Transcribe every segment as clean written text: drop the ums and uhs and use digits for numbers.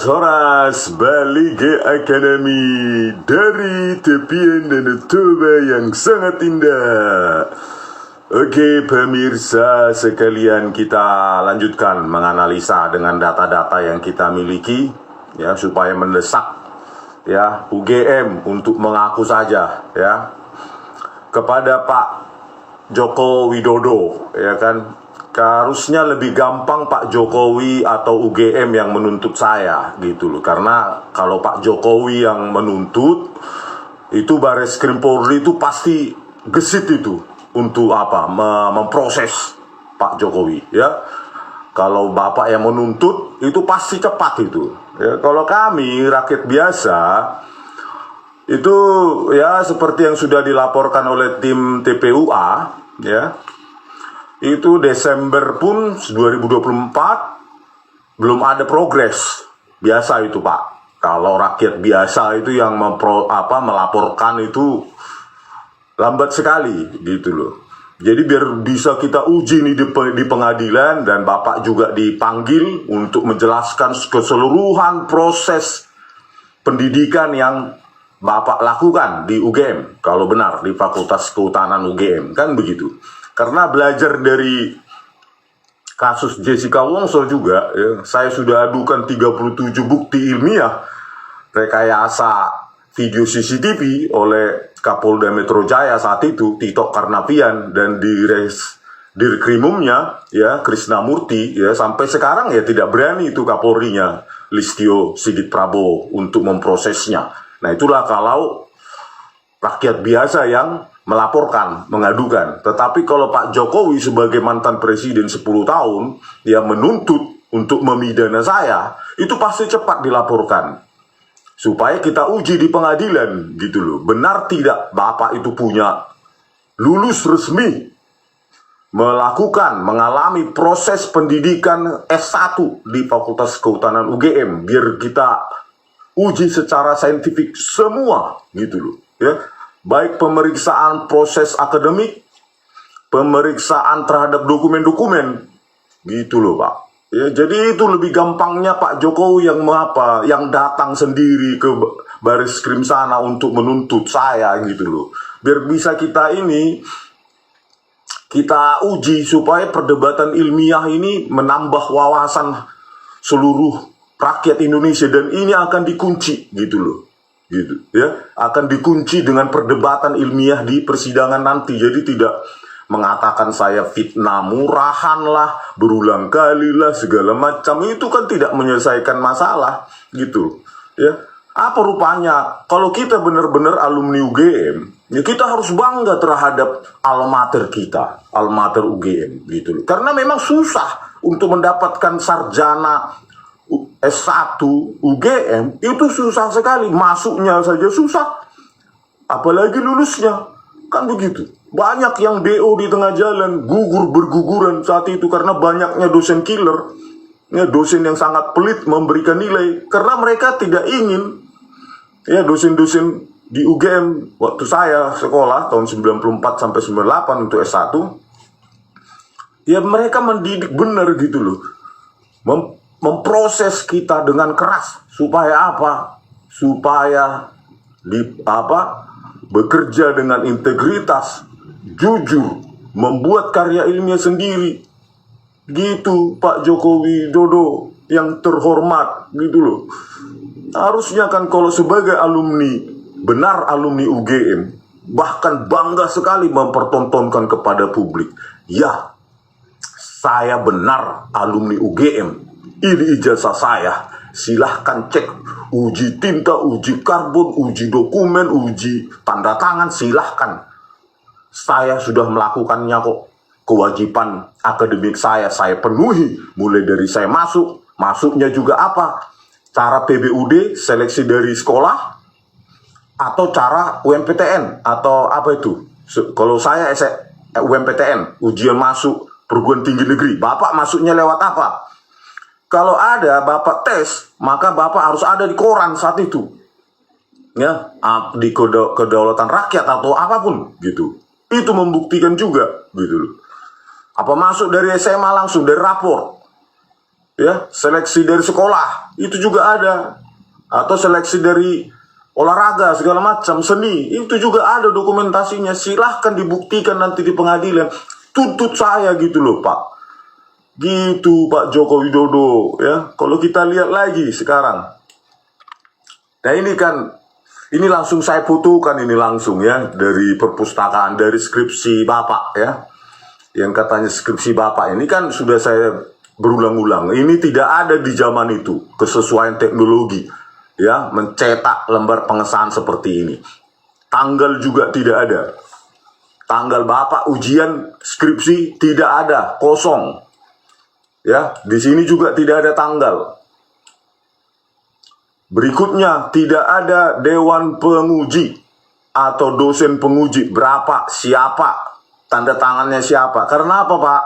Horas Balige Academy dari tepian dan toba yang sangat indah. Oke pemirsa sekalian, kita lanjutkan menganalisa dengan data-data yang kita miliki ya, supaya mendesak ya UGM untuk mengaku saja ya kepada Pak Joko Widodo, ya kan. Harusnya lebih gampang Pak Jokowi atau UGM yang menuntut saya gitu loh. Karena kalau Pak Jokowi yang menuntut, itu Bareskrim Polri itu pasti gesit itu untuk apa? Memproses Pak Jokowi ya. Kalau Bapak yang menuntut itu pasti cepat itu. Ya, kalau kami rakyat biasa itu ya seperti yang sudah dilaporkan oleh tim TPUA ya. Itu Desember pun 2024 belum ada progres. Biasa itu Pak. Kalau rakyat biasa itu yang melaporkan itu lambat sekali gitu loh. Jadi biar bisa kita uji nih di pengadilan, dan Bapak juga dipanggil untuk menjelaskan keseluruhan proses pendidikan yang Bapak lakukan di UGM. Kalau benar di Fakultas Kehutanan UGM, kan begitu. Karena belajar dari kasus Jessica Wongso juga, ya, saya sudah adukan 37 bukti ilmiah rekayasa video CCTV oleh Kapolda Metro Jaya saat itu, Tito Karnavian, dan Dirkrimumnya, ya, Krisnamurti, ya, sampai sekarang ya tidak berani itu Kapolrinya, Listio Sigit Prabowo, untuk memprosesnya. Nah itulah kalau rakyat biasa yang melaporkan, mengadukan. Tetapi kalau Pak Jokowi sebagai mantan presiden 10 tahun yang menuntut untuk memidana saya, itu pasti cepat dilaporkan. Supaya kita uji di pengadilan gitu loh. Benar tidak Bapak itu punya lulus resmi mengalami proses pendidikan S1 di Fakultas Kehutanan UGM, biar kita uji secara saintifik semua gitu loh ya. Baik pemeriksaan proses akademik, pemeriksaan terhadap dokumen-dokumen, gitu loh Pak. Ya, jadi itu lebih gampangnya Pak Jokowi yang datang sendiri ke Bareskrim sana untuk menuntut saya gitu loh. Biar bisa kita uji supaya perdebatan ilmiah ini menambah wawasan seluruh rakyat Indonesia, dan ini akan dikunci gitu loh. Gitu ya, akan dikunci dengan perdebatan ilmiah di persidangan nanti. Jadi tidak mengatakan saya fitnah murahan lah, berulang kali lah, segala macam. Itu kan tidak menyelesaikan masalah, gitu. Ya, apa rupanya kalau kita benar-benar alumni UGM, ya kita harus bangga terhadap alma mater kita, alma mater UGM, gitu. Karena memang susah untuk mendapatkan sarjana S1 UGM, itu susah sekali. Masuknya saja susah, apalagi lulusnya. Kan begitu. Banyak yang DO di tengah jalan, berguguran saat itu karena banyaknya dosen killer, ya, dosen yang sangat pelit memberikan nilai, karena mereka tidak ingin, ya, dosen-dosen di UGM waktu saya sekolah tahun 94 sampai 98 untuk S1, ya mereka mendidik benar gitu loh, memproses kita dengan keras supaya apa? Supaya bekerja dengan integritas, jujur, membuat karya ilmiah sendiri. Gitu Pak Joko Widodo yang terhormat, gitu loh. Harusnya kan kalau sebagai alumni, benar alumni UGM, bahkan bangga sekali mempertontonkan kepada publik, ya, saya benar alumni UGM, ini ijazah saya. Silahkan cek uji tinta, uji karbon, uji dokumen, uji tanda tangan, silahkan. Saya sudah melakukannya kok. Kewajiban akademik saya penuhi. Mulai dari saya masuknya juga apa? Cara PBUD, seleksi dari sekolah, atau cara UMPTN, atau apa itu? Kalau saya UMPTN, ujian masuk perguruan tinggi negeri. Bapak masuknya lewat apa? Kalau ada Bapak tes, maka Bapak harus ada di koran saat itu. Ya, di kedaulatan rakyat atau apapun gitu. Itu membuktikan juga gitu. Apa masuk dari SMA langsung dari rapor. Ya, seleksi dari sekolah, itu juga ada. Atau seleksi dari olahraga segala macam, seni, itu juga ada dokumentasinya. Silahkan dibuktikan nanti di pengadilan. Tuntut saya gitu loh, Pak. Gitu Pak Joko Widodo, ya. Kalau kita lihat lagi sekarang, nah ini langsung saya fotokan ini langsung ya, dari perpustakaan, dari skripsi Bapak ya, yang katanya skripsi Bapak ini kan sudah saya berulang-ulang. Ini tidak ada di zaman itu, kesesuaian teknologi ya, mencetak lembar pengesahan seperti ini. Tanggal juga tidak ada. Tanggal Bapak ujian skripsi tidak ada, kosong. Ya, di sini juga tidak ada tanggal. Berikutnya, tidak ada dewan penguji atau dosen penguji. Berapa, siapa, tanda tangannya siapa. Karena apa, Pak?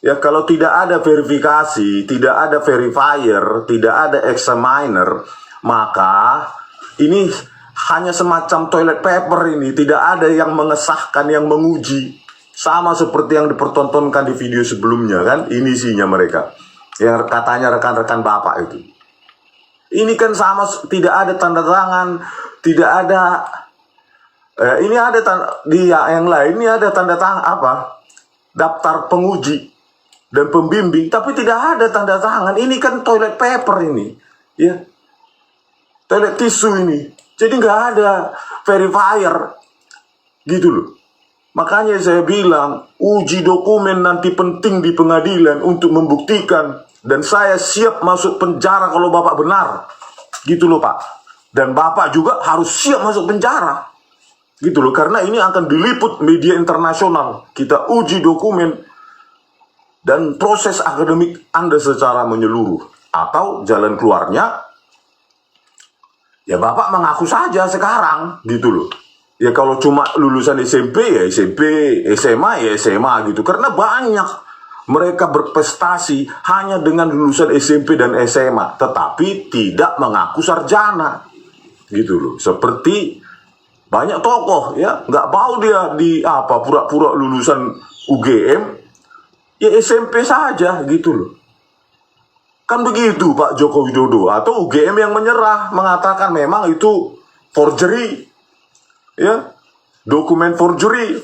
Ya, kalau tidak ada verifikasi, tidak ada verifier, tidak ada examiner, maka ini hanya semacam toilet paper ini. Tidak ada yang mengesahkan, yang menguji. Sama seperti yang dipertontonkan di video sebelumnya kan, ini isinya mereka yang katanya rekan-rekan Bapak itu. Ini kan sama, tidak ada tanda tangan, tidak ada. Ini ada di yang lain, ini ada tanda tangan apa? Daftar penguji dan pembimbing, tapi tidak ada tanda tangan. Ini kan toilet paper ini, ya, toilet tisu ini. Jadi nggak ada verifier, gitu loh. Makanya saya bilang, uji dokumen nanti penting di pengadilan untuk membuktikan. Dan saya siap masuk penjara kalau Bapak benar. Gitu loh Pak. Dan Bapak juga harus siap masuk penjara. Gitu loh, karena ini akan diliput media internasional. Kita uji dokumen dan proses akademik Anda secara menyeluruh. Atau jalan keluarnya, ya Bapak mengaku saja sekarang. Gitu loh. Ya kalau cuma lulusan SMP ya SMP, SMA ya SMA gitu. Karena banyak mereka berprestasi hanya dengan lulusan SMP dan SMA, tetapi tidak mengaku sarjana. Gitu loh. Seperti banyak tokoh ya, nggak mau dia pura-pura lulusan UGM, ya SMP saja gitu loh. Kan begitu Pak Joko Widodo. Atau UGM yang menyerah, mengatakan memang itu forgery. Ya, dokumen forgery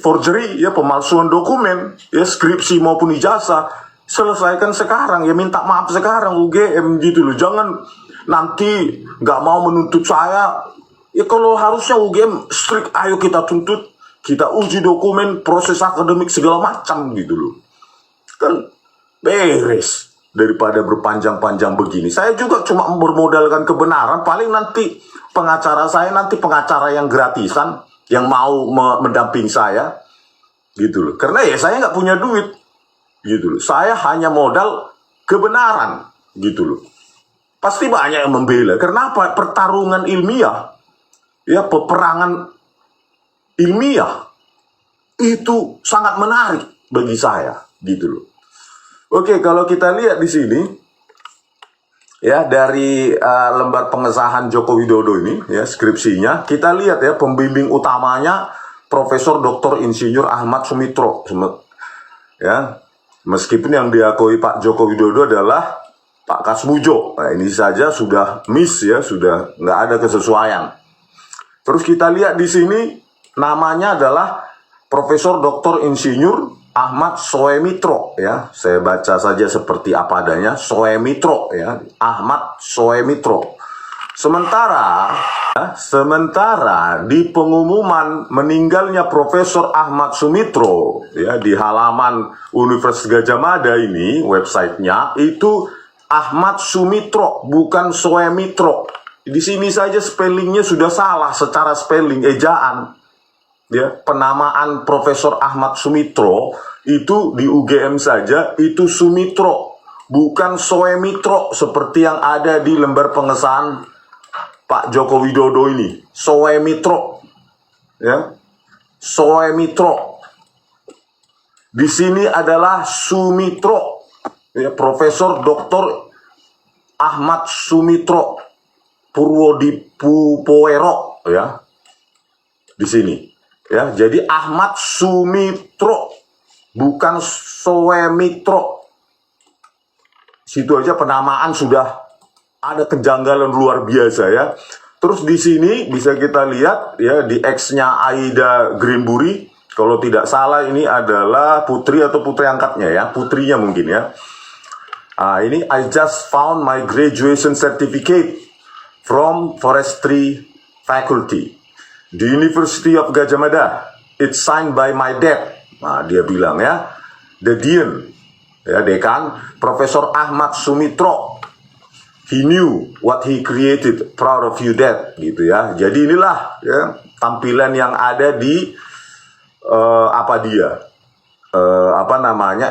ya, pemalsuan dokumen ya, skripsi maupun ijazah, selesaikan sekarang ya, minta maaf sekarang UGM gitu loh. Jangan nanti nggak mau menuntut saya ya. Kalau harusnya UGM strict, ayo kita tuntut kita uji dokumen, proses akademik segala macam gitu loh. Kan beres daripada berpanjang-panjang begini. Saya juga cuma bermodalkan kebenaran, paling nanti pengacara saya nanti pengacara yang gratisan yang mau mendamping saya gitu loh. Karena ya saya nggak punya duit gitu loh. Saya hanya modal kebenaran gitu loh. Pasti banyak yang membela. Kenapa? Pertarungan ilmiah, ya peperangan ilmiah itu sangat menarik bagi saya gitu loh. Oke, kalau kita lihat di sini ya dari lembar pengesahan Joko Widodo ini ya skripsinya, kita lihat ya pembimbing utamanya Profesor Dr. Insinyur Ahmad Sumitro ya. Meskipun yang diakui Pak Joko Widodo adalah Pak Kasmujo. Nah, ini saja sudah miss ya, sudah nggak ada kesesuaian. Terus kita lihat di sini namanya adalah Profesor Dr. Insinyur Ahmad Soemitro ya. Saya baca saja seperti apa adanya, Soemitro ya, Ahmad Soemitro. Sementara di pengumuman meninggalnya Profesor Ahmad Sumitro ya di halaman Universitas Gadjah Mada ini websitenya itu Ahmad Sumitro bukan Soemitro. Di sini saja spellingnya sudah salah secara spelling ejaan. Ya, penamaan Profesor Ahmad Sumitro itu di UGM saja itu Sumitro, bukan Soemitro seperti yang ada di lembar pengesahan Pak Joko Widodo ini. Soemitro, ya, Soemitro. Di sini adalah Sumitro, ya, Profesor Dr. Ahmad Sumitro Purwodipupoero, ya, di sini. Ya, jadi Ahmad Sumitro bukan Soemitro. Situ aja penamaan sudah ada kejanggalan luar biasa ya. Terus di sini bisa kita lihat ya di X-nya Aida Greenbury, kalau tidak salah ini adalah putri atau putri angkatnya ya, putrinya mungkin ya. Ini I just found my graduation certificate from Forestry Faculty. The University of Gadjah Mada, it's signed by my dad. Nah, dia bilang ya, the dean, ya dekan, Profesor Ahmad Sumitro. He knew what he created, proud of you dad, gitu ya. Jadi inilah ya tampilan yang ada di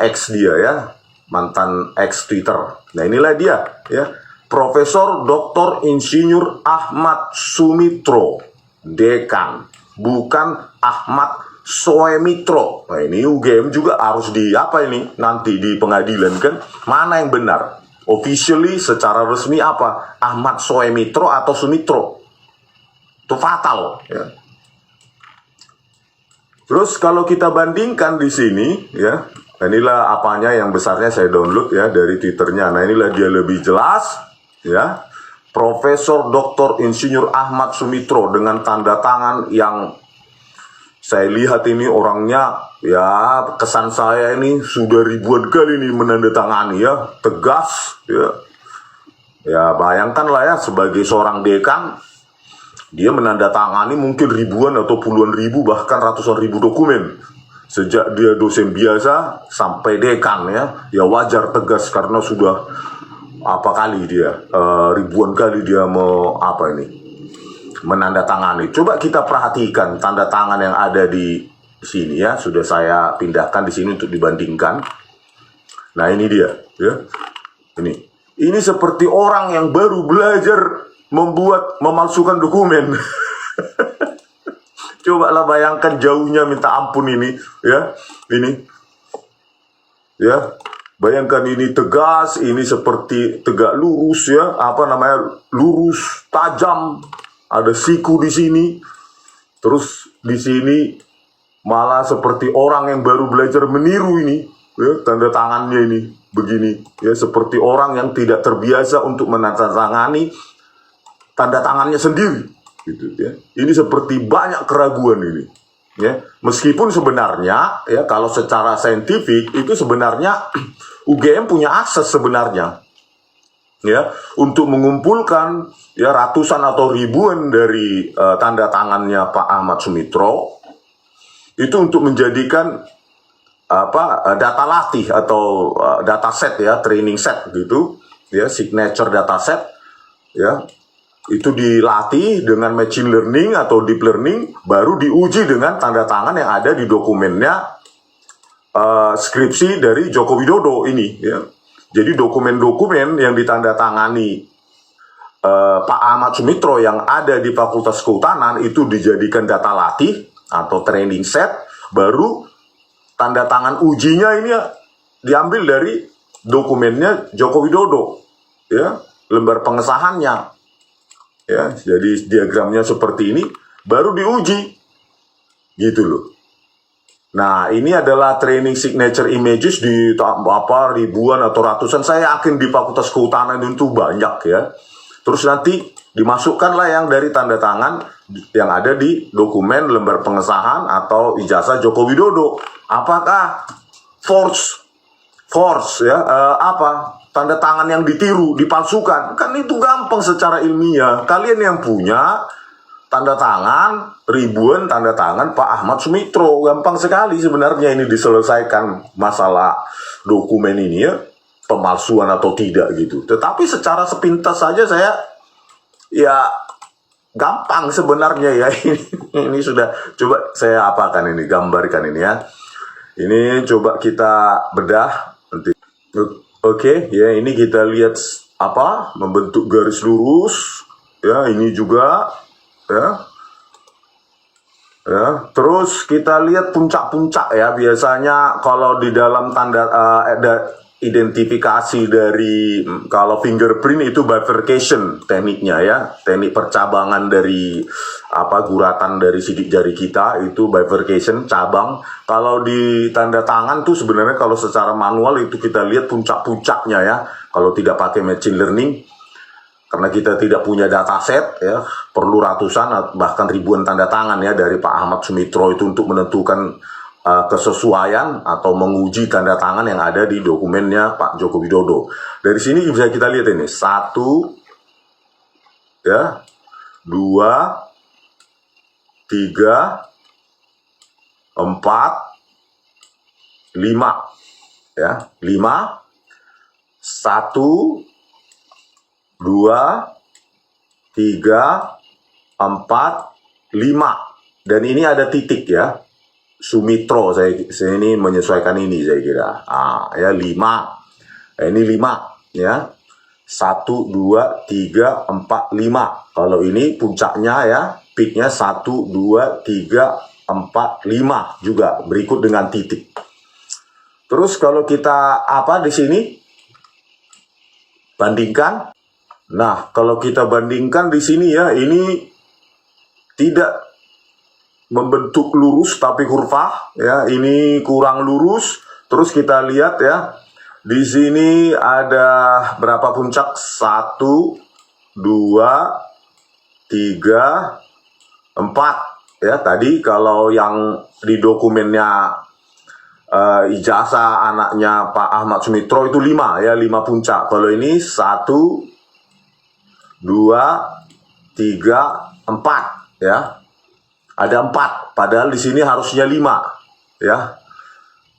X dia ya, mantan X Twitter. Nah inilah dia ya, Profesor Dr. Insinyur Ahmad Sumitro. Dekan, bukan Ahmad Soemitro. Nah ini UGM juga harus nanti di pengadilan kan, mana yang benar? Officially secara resmi apa? Ahmad Soemitro atau Sumitro? Itu fatal ya. Terus kalau kita bandingkan di sini ya, inilah apanya yang besarnya saya download ya dari Twitternya. Nah inilah dia lebih jelas ya. Profesor Dr. Insinyur Ahmad Sumitro dengan tanda tangan yang saya lihat ini orangnya ya, kesan saya ini sudah ribuan kali ini menandatangani ya, tegas ya. Ya bayangkanlah ya sebagai seorang dekan dia menandatangani mungkin ribuan atau puluhan ribu bahkan ratusan ribu dokumen. Sejak dia dosen biasa sampai dekan ya wajar tegas karena sudah ribuan kali dia menandatangani. Coba kita perhatikan tanda tangan yang ada di sini ya, sudah saya pindahkan di sini untuk dibandingkan. Nah ini dia ya, ini seperti orang yang baru belajar memalsukan dokumen. Cobalah bayangkan jauhnya minta ampun ini ya, ya. Bayangkan ini tegas, ini seperti tegak lurus ya, lurus, tajam, ada siku di sini. Terus di sini malah seperti orang yang baru belajar meniru ini, ya, tanda tangannya ini begini, ya seperti orang yang tidak terbiasa untuk menandatangani tanda tangannya sendiri, gitu ya. Ini seperti banyak keraguan ini. Ya, meskipun sebenarnya ya kalau secara saintifik itu sebenarnya UGM punya akses sebenarnya ya untuk mengumpulkan ya ratusan atau ribuan dari tanda tangannya Pak Ahmad Sumitro itu untuk menjadikan data latih atau data set ya, training set gitu ya, signature data set ya, itu dilatih dengan machine learning atau deep learning, baru diuji dengan tanda tangan yang ada di dokumennya skripsi dari Joko Widodo ini ya. Jadi dokumen-dokumen yang ditandatangani Pak Ahmad Sumitro yang ada di Fakultas Kehutanan itu dijadikan data latih atau training set, baru tanda tangan ujinya ini ya diambil dari dokumennya Joko Widodo ya, lembar pengesahannya ya. Jadi diagramnya seperti ini, baru diuji gitu loh. Nah, ini adalah training signature images di ribuan atau ratusan, saya yakin di Fakultas Kehutanan itu banyak ya. Terus nanti dimasukkanlah yang dari tanda tangan yang ada di dokumen lembar pengesahan atau ijazah Joko Widodo. Apakah force ya, tanda tangan yang ditiru, dipalsukan? Kan itu gampang secara ilmiah. Kalian yang punya tanda tangan, ribuan tanda tangan Pak Ahmad Sumitro, gampang sekali sebenarnya ini diselesaikan masalah dokumen ini ya, pemalsuan atau tidak gitu. Tetapi secara sepintas saja saya ya gampang sebenarnya ya. Ini sudah coba saya apakan ini, gambarkan ini ya. Ini coba kita bedah nanti. Oke, ya ini kita lihat membentuk garis lurus ya, ini juga ya. Ya, terus kita lihat puncak-puncak ya. Biasanya kalau di dalam tanda identifikasi dari kalau fingerprint itu bifurcation tekniknya ya, teknik percabangan dari guratan dari sidik jari kita itu bifurcation, cabang. Kalau di tanda tangan tuh sebenarnya kalau secara manual itu kita lihat puncak-puncaknya ya, kalau tidak pakai machine learning, karena kita tidak punya dataset ya, perlu ratusan bahkan ribuan tanda tangan ya dari Pak Ahmad Sumitro itu untuk menentukan kesesuaian atau menguji tanda tangan yang ada di dokumennya Pak Joko Widodo. Dari sini bisa kita lihat ini 1 ya, 2 3 4 5 ya, 5 1 2 3 4 5, dan ini ada titik ya, Sumitro, saya ini menyesuaikan ini saya kira. Ya 5. Ini 5 ya. 1 2 3 4 5. Kalau ini puncaknya ya, peaknya 1 2 3 4 5 juga berikut dengan titik. Terus kalau kita di sini bandingkan. Nah, kalau kita bandingkan di sini ya, ini tidak membentuk lurus tapi kurva ya, ini kurang lurus. Terus kita lihat ya, di sini ada berapa puncak? 1 2 3 4 ya. Tadi kalau yang di dokumennya ijazah anaknya Pak Ahmad Sumitro itu 5 ya, 5 puncak. Kalau ini 1 2 3 4 ya. Ada 4, padahal di sini harusnya 5 ya.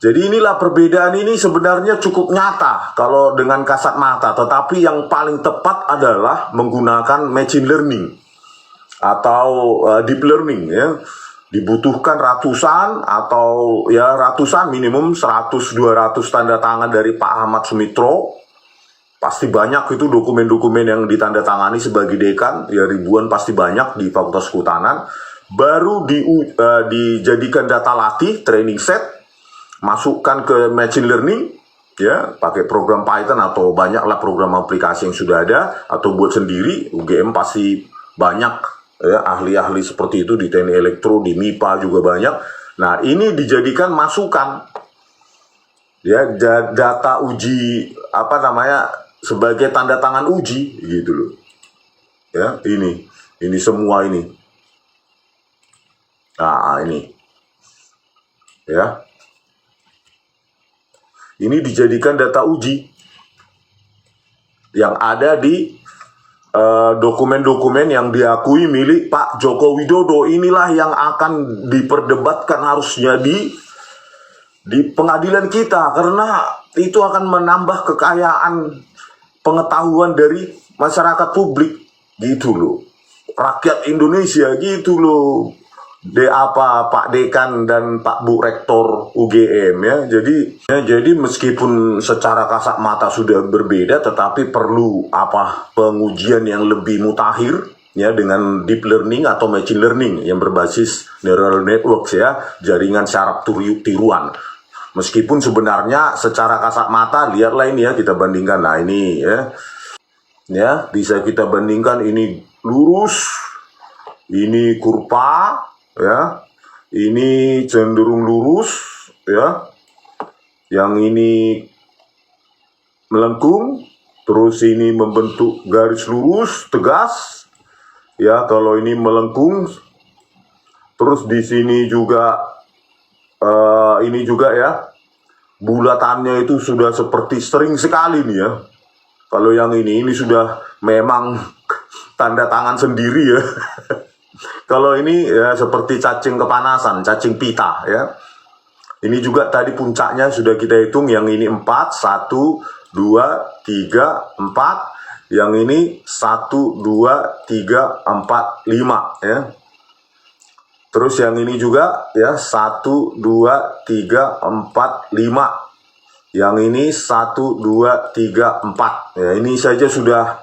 Jadi inilah perbedaan ini sebenarnya cukup nyata kalau dengan kasat mata, tetapi yang paling tepat adalah menggunakan machine learning atau deep learning ya. Dibutuhkan ratusan atau ya ratusan, minimum 100-200 tanda tangan dari Pak Ahmad Sumitro. Pasti banyak itu dokumen-dokumen yang ditandatangani sebagai dekan, ya ribuan pasti banyak di Fakultas Kehutanan. Baru dijadikan data latih, training set, masukkan ke machine learning, ya pakai program Python atau banyaklah program aplikasi yang sudah ada, atau buat sendiri. UGM pasti banyak ya ahli-ahli seperti itu di teknik elektro, di MIPA juga banyak. Nah ini dijadikan masukan, ya data uji sebagai tanda tangan uji gitu loh. Ya ini semua ini. Nah, ini. Ya. Ini dijadikan data uji yang ada di dokumen-dokumen yang diakui milik Pak Joko Widodo. Inilah yang akan diperdebatkan harusnya di pengadilan kita, karena itu akan menambah kekayaan pengetahuan dari masyarakat publik gitu loh, rakyat Indonesia gitu loh. Pak Dekan dan Pak Bu Rektor UGM ya. Jadi meskipun secara kasat mata sudah berbeda, tetapi perlu pengujian yang lebih mutakhir ya, dengan deep learning atau machine learning yang berbasis neural networks ya, jaringan syaraf tiruan. Meskipun sebenarnya secara kasat mata, lihatlah ini ya, kita bandingkan. Nah ini ya bisa kita bandingkan, ini lurus, ini kurva ya, ini cenderung lurus ya, yang ini melengkung, terus ini membentuk garis lurus tegas ya. Kalau ini melengkung, terus di sini juga ini juga ya, bulatannya itu sudah seperti string sekali nih ya. Kalau yang ini sudah memang tanda tangan sendiri ya. Kalau ini ya seperti cacing kepanasan, cacing pita ya. Ini juga tadi puncaknya sudah kita hitung, yang ini 4, 1, 2, 3, 4. Yang ini 1, 2, 3, 4, 5 ya. Terus yang ini juga ya 1, 2, 3, 4, 5. Yang ini 1, 2, 3, 4. Ya, ini saja sudah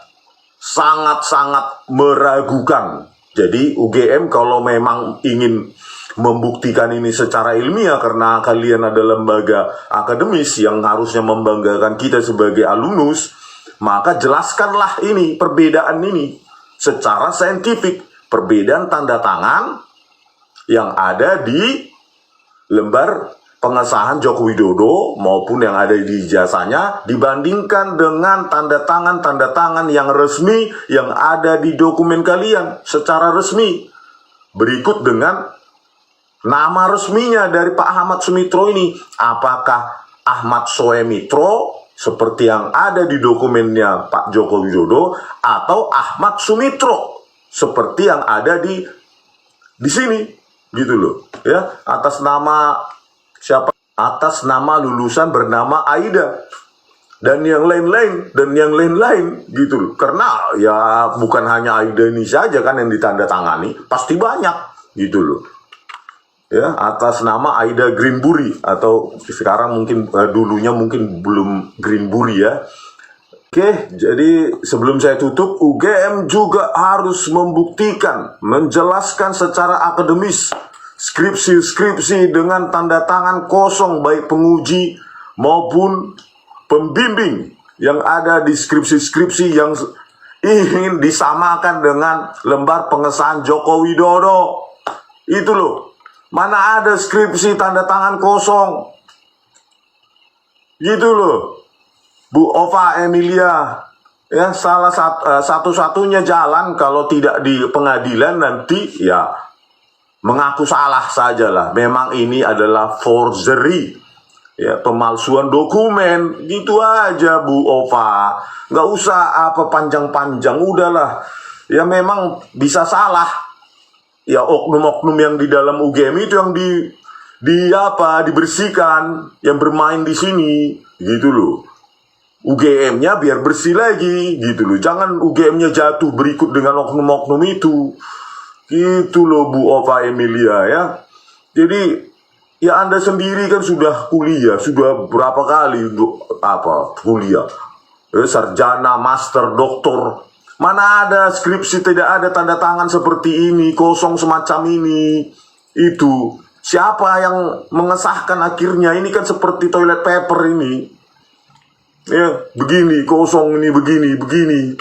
sangat-sangat meragukan. Jadi UGM kalau memang ingin membuktikan ini secara ilmiah, karena kalian adalah lembaga akademis yang harusnya membanggakan kita sebagai alumnus, maka jelaskanlah ini, perbedaan ini secara saintifik. Perbedaan tanda tangan yang ada di lembar pengesahan Joko Widodo maupun yang ada di ijazahnya dibandingkan dengan tanda tangan yang resmi yang ada di dokumen kalian secara resmi. Berikut dengan nama resminya dari Pak Ahmad Sumitro ini. Apakah Ahmad Soemitro seperti yang ada di dokumennya Pak Joko Widodo, atau Ahmad Sumitro seperti yang ada di sini gitu loh ya, atas nama siapa? Atas nama lulusan bernama Aida dan yang lain-lain gitu loh. Karena ya bukan hanya Aida ini saja kan yang ditandatangani, pasti banyak gitu loh ya, atas nama Aida Greenbury, atau sekarang mungkin dulunya mungkin belum Greenbury ya. Oke, jadi sebelum saya tutup, UGM juga harus membuktikan, menjelaskan secara akademis skripsi-skripsi dengan tanda tangan kosong, baik penguji maupun pembimbing yang ada di skripsi-skripsi yang ingin disamakan dengan lembar pengesahan Joko Widodo. Itu loh, mana ada skripsi tanda tangan kosong gitu loh. Bu Ova Emilia ya, salah satu-satunya jalan kalau tidak di pengadilan nanti ya mengaku salah sajalah. Memang ini adalah forgery ya, pemalsuan dokumen gitu aja Bu Ova, nggak usah panjang-panjang, udahlah ya. Memang bisa salah ya, oknum-oknum yang di dalam UGM itu yang dibersihkan, yang bermain di sini gitu loh. UGM-nya biar bersih lagi gitu loh, jangan UGM-nya jatuh berikut dengan oknum-oknum itu gitu loh Bu Ova Emilia ya. Jadi ya Anda sendiri kan sudah kuliah, sudah berapa kali kuliah sarjana, master, doktor. Mana ada skripsi tidak ada tanda tangan seperti ini, kosong semacam ini. Itu siapa yang mengesahkan akhirnya? Ini kan seperti toilet paper ini ya, begini kosong, ini begini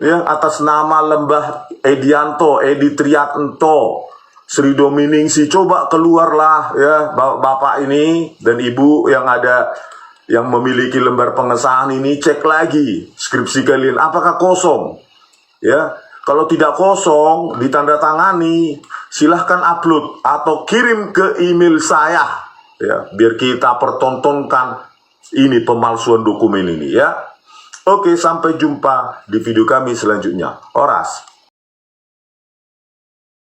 ya, atas nama Lembah Edianto, Edi Trianto, Sri Dominingsi. Coba keluarlah ya Bapak ini dan Ibu yang ada, yang memiliki lembar pengesahan ini, cek lagi skripsi kalian apakah kosong ya. Kalau tidak kosong, ditandatangani, silahkan upload atau kirim ke email saya ya, biar kita pertontonkan ini pemalsuan dokumen ini ya. Oke, sampai jumpa di video kami selanjutnya. Horas.